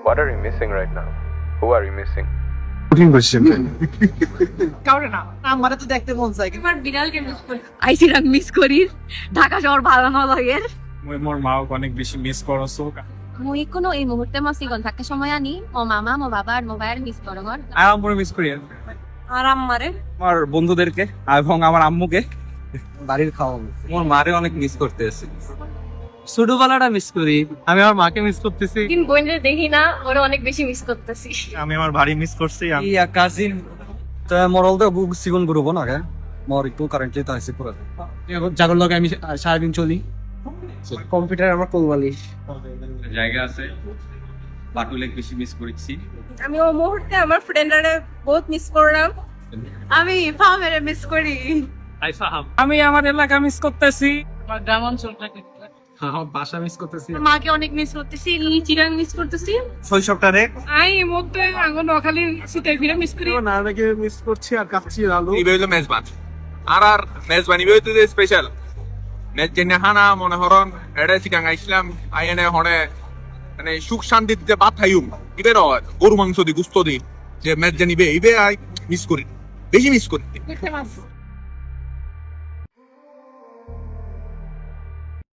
What are you missing right now? Who are you missing? কঠিন question কাউরে না আমারে তো দেখতে মন চাই এবার বিড়ালকে মিস করি আইসিরাং মিস করি ঢাকা শহর ভালো না লাগে মই মোর মাওক অনেক বেশি মিস করছো মই কোনো এই মুহূর্তে মসিগন থাকা সময় আনি ও মামা ও বাবা আর মোবাইল মিস করো ঘর আরাম করে মিস করি আর আমারে আমার বন্ধুদেরকে এবং আমার আম্মুকে বাড়ির খাওয়া মোর মারে অনেক মিস করতেছি ছোটবেলাটা মিস করি আমি আমার মাকে মিস করতেছি দিন বোনরে দেখি না ওরে অনেক বেশি মিস করতেছি আমি আমার বাড়ি মিস করছি iya cousin ta moral da bu sigon grupo na ga mor ikku currently ta ase pura Jagar লগে আমি সারাদিন চলি কম্পিউটার আমার কোলবালিশ জায়গা আছে বাটুলেক বেশি মিস করেছি আমি ও মুহূর্তে আমার ফ্রেন্ডরে বহুত মিস করলাম আমি ফামেরে মিস করি আমি আমার এলাকা মিস করতেছি আমার গ্রাম অঞ্চলটাকে আমার বাসা মিস করতেছি মাকে অনেক মিস করতেছি চিরাং মিস করতেছি শৈশবটারে আই এই মুহূর্তে আঙ্গ নখালি সিটাই ফিরে মিস করি না নাকি মিস করছি আর কাচ্চি আলু ইবে হইলো মেজবান আর মেজবান ইবে হইতে স্পেশাল মেজ জেনে হানা মনে হরন এডে চিকাং আইছিলাম আইনে হনে মানে সুখ শান্তিতে ভাত খাইম ইবে ন গরু মাংস দি গুস্ত দি যে মেজ জানিবে ইবে আই মিস করি বেশি মিস করি দেখতে পাচ্ছি